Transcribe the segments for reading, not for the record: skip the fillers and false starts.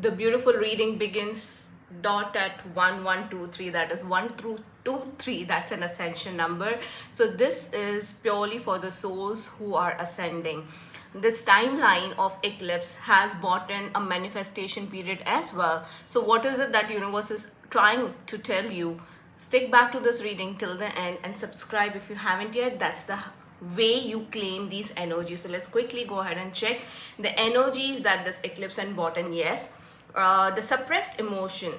The beautiful reading begins dot at 1123, that is 1 through 2 3, that's an ascension number. So this is purely for the souls who are ascending. This timeline of eclipse has brought in a manifestation period as well. So what is it that universe is trying to tell you? Stick back to this reading till the end and subscribe if you haven't yet. That's the way you claim these energies. So let's quickly go ahead and check the energies that this eclipse and brought in. Yes, the suppressed emotion,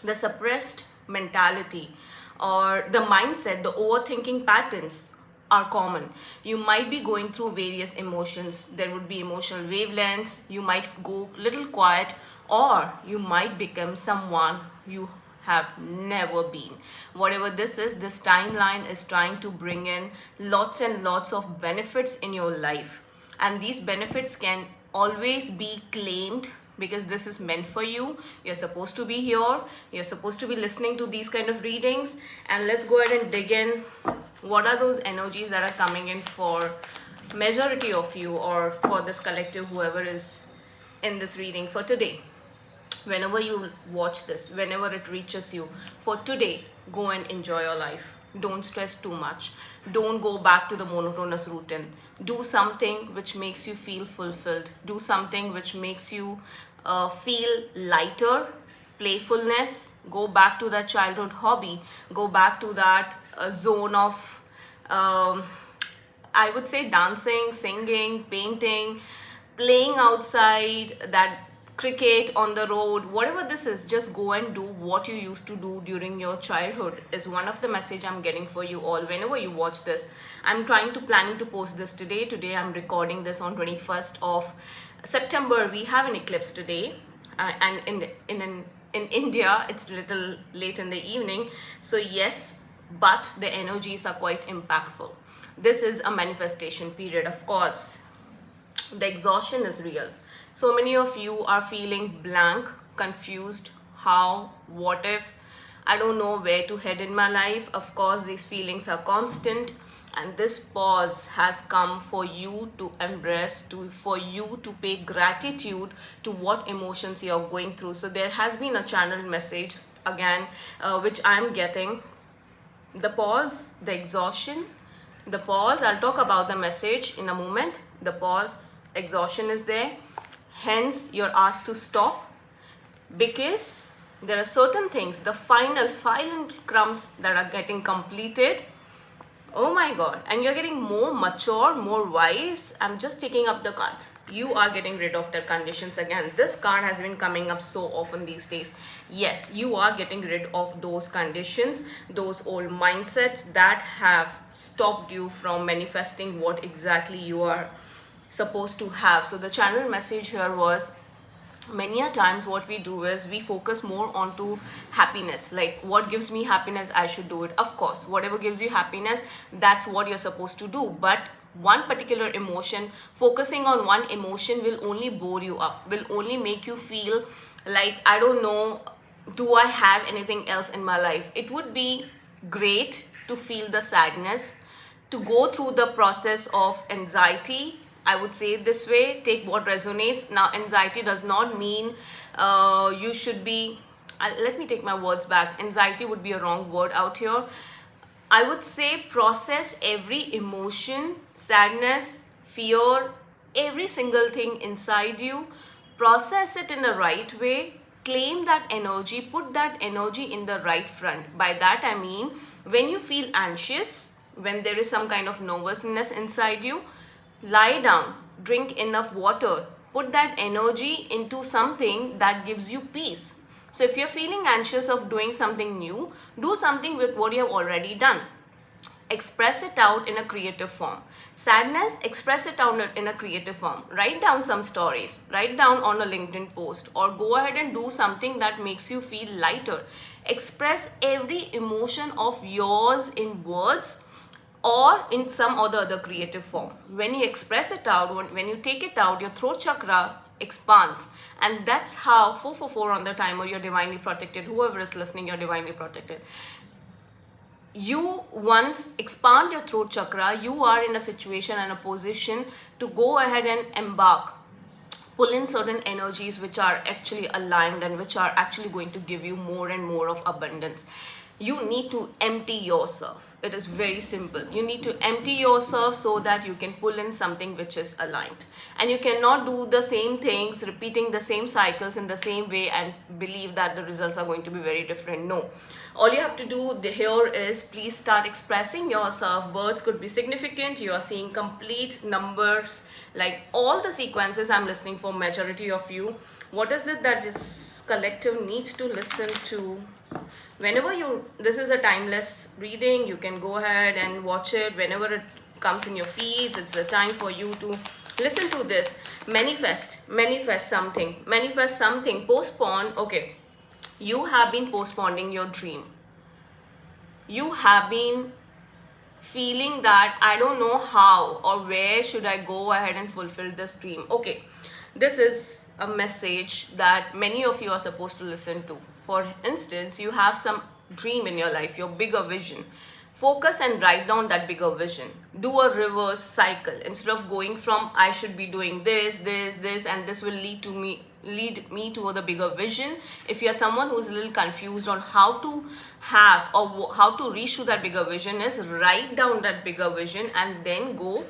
the suppressed mentality, or the mindset, the overthinking patterns are common. You might be going through various emotions. There would be emotional wavelengths. You might go little quiet, or you might become someone you have never been. Whatever this is, this timeline is trying to bring in lots and lots of benefits in your life, and these benefits can always be claimed because this is meant for you. You're supposed to be here, you're supposed to be listening to these kind of readings. And let's go ahead and dig in. What are those energies that are coming in for majority of you, or for this collective, whoever is in this reading for today? Whenever you watch this, whenever it reaches you, for today, go and enjoy your life. Don't stress too much. Don't go back to the monotonous routine. Do something which makes you feel fulfilled. Do something which makes you feel lighter. Playfulness. Go back to that childhood hobby. Go back to that zone of I would say dancing, singing, painting, playing outside, that cricket on the road, whatever this is. Just go and do what you used to do during your childhood, is one of the message I'm getting for you all whenever you watch this. I'm planning to post this today. I'm recording this on 21st of September. We have an eclipse today, and in India it's little late in the evening. So yes, but the energies are quite impactful. This is a manifestation period. Of course, the exhaustion is real. So many of you are feeling blank, confused. How? What if? I don't know where to head in my life. Of course, these feelings are constant, and this pause has come for you to embrace, for you to pay gratitude to what emotions you're going through. So there has been a channeled message again, which I'm getting. The pause, the exhaustion, the pause. I'll talk about the message in a moment. The pause, exhaustion is there. Hence, you're asked to stop, because there are certain things, the final crumbs that are getting completed. Oh my God. And you're getting more mature, more wise. I'm just taking up the cards. You are getting rid of the conditions again. This card has been coming up so often these days. Yes, you are getting rid of those conditions, those old mindsets that have stopped you from manifesting what exactly you are supposed to have. So the channel message here was, many a times what we do is we focus more onto happiness, like what gives me happiness, I should do it. Of course, whatever gives you happiness, that's what you're supposed to do. But one particular emotion, focusing on one emotion will only bore you up, will only make you feel like, I don't know, do I have anything else in my life? It would be great to feel the sadness, to go through the process of anxiety. I would say it this way, take what resonates. Now, anxiety does not mean you should be, let me take my words back. Anxiety would be a wrong word out here. I would say process every emotion, sadness, fear, every single thing inside you. Process it in the right way. Claim that energy, put that energy in the right front. By that I mean, when you feel anxious, when there is some kind of nervousness inside you, lie down, drink enough water, put that energy into something that gives you peace. So if you're feeling anxious of doing something new, do something with what you have already done. Express it out in a creative form. Sadness, express it out in a creative form. Write down some stories, write down on a LinkedIn post, or go ahead and do something that makes you feel lighter. Express every emotion of yours in words, or in some other creative form. When you express it out, when you take it out, your throat chakra expands, and that's how 444 on the timer, you're divinely protected. Whoever is listening, you're divinely protected. You once expand your throat chakra, you are in a situation and a position to go ahead and embark, pull in certain energies which are actually aligned and which are actually going to give you more and more of abundance. You need to empty yourself. It is very simple. You need to empty yourself so that you can pull in something which is aligned. And you cannot do the same things, repeating the same cycles in the same way and believe that the results are going to be very different. No. All you have to do here is please start expressing yourself. Words could be significant. You are seeing complete numbers, like all the sequences I'm listening for majority of you. What is it that this collective needs to listen to? Whenever this is a timeless reading, you can go ahead and watch it whenever it comes in your feeds. It's the time for you to listen to this. Manifest something, postpone. Okay, you have been postponing your dream. You have been feeling that I don't know how or where should I go ahead and fulfill this dream. Okay, this is a message that many of you are supposed to listen to. For instance, you have some dream in your life, your bigger vision. Focus and write down that bigger vision. Do a reverse cycle. Instead of going from I should be doing this, and this will lead me to the bigger vision. If you're someone who's a little confused on how to have or how to reach to that bigger vision, is write down that bigger vision and then go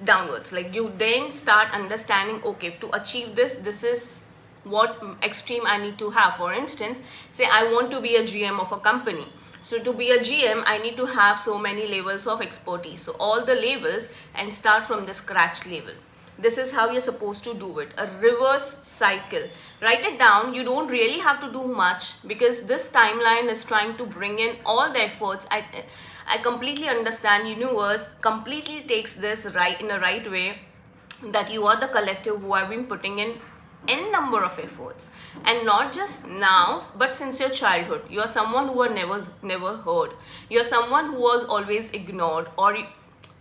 downwards. Like you then start understanding, okay, to achieve this is what extreme I need to have. For instance, say I want to be a GM of a company. So to be a GM, I need to have so many levels of expertise. So all the levels and start from the scratch level. This is how you're supposed to do it. A reverse cycle. Write it down. You don't really have to do much because this timeline is trying to bring in all the efforts. I completely understand. Universe completely takes this right in a right way, that you are the collective who have been putting in n number of efforts, and not just now but since your childhood. You are someone who are never heard. You are someone who was always ignored, or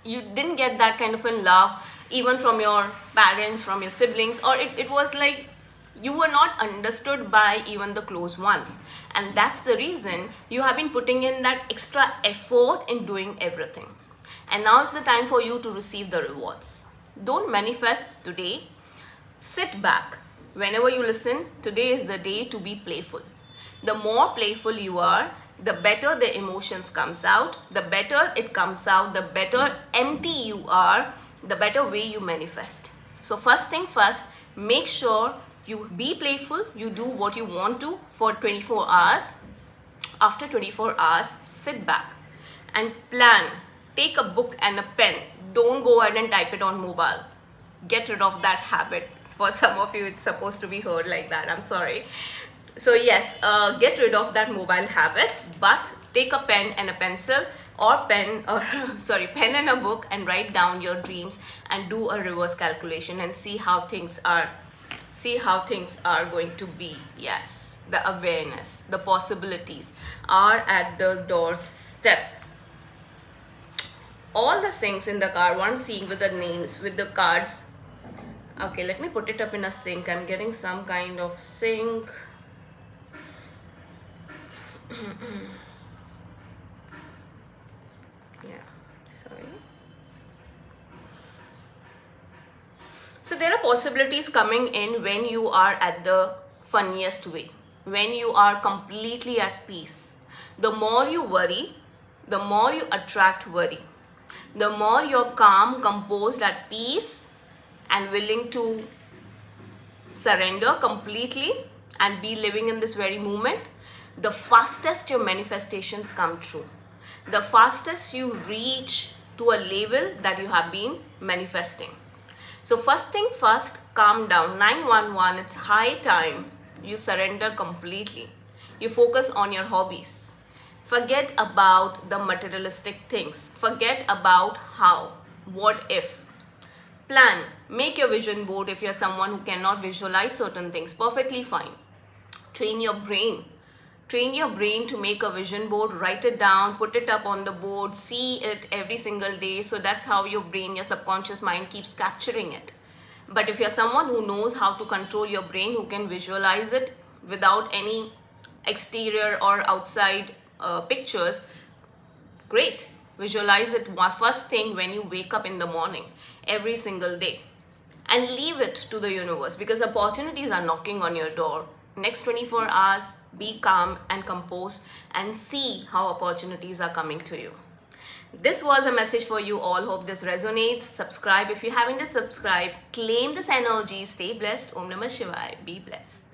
you didn't get that kind of a love even from your parents, from your siblings, or it was like you were not understood by even the close ones. And that's the reason you have been putting in that extra effort in doing everything. And now is the time for you to receive the rewards. Don't manifest today. Sit back. Whenever you listen, today is the day to be playful. The more playful you are, the better the emotions comes out. The better it comes out, the better empty you are, the better way you manifest. So first thing first, make sure you be playful. You do what you want to for 24 hours. After 24 hours, sit back and plan. Take a book and a pen. Don't go ahead and type it on mobile. Get rid of that habit. For some of you, it's supposed to be heard like that. I'm sorry. So yes, get rid of that mobile habit, but take a pen and a pencil, or pen and a book, and write down your dreams and do a reverse calculation and see how things are going to be. Yes, the awareness, the possibilities are at the doorstep. All the things in the card, one seeing with the names, with the cards. Okay, let me put it up in a sync. I'm getting some kind of sync. Yeah, sorry. So there are possibilities coming in when you are at the funniest way, when you are completely at peace. The more you worry, the more you attract worry. The more you're calm, composed, at peace, and willing to surrender completely and be living in this very moment, the fastest your manifestations come true. The fastest you reach to a level that you have been manifesting. So first thing first, calm down. 911, it's high time you surrender completely. You focus on your hobbies. Forget about the materialistic things. Forget about how, what if. Plan, make your vision board. If you're someone who cannot visualize certain things, perfectly fine. Train your brain. Train your brain to make a vision board, write it down, put it up on the board, see it every single day. So that's how your brain, your subconscious mind keeps capturing it. But if you're someone who knows how to control your brain, who can visualize it without any exterior or outside pictures, great. Visualize it first thing when you wake up in the morning, every single day. and leave it to the universe, because opportunities are knocking on your door. Next 24 hours, be calm and composed and see how opportunities are coming to you. This was a message for you all. Hope this resonates. Subscribe if you haven't yet subscribed. Claim this energy. Stay blessed. Om Namah Shivaya. Be blessed.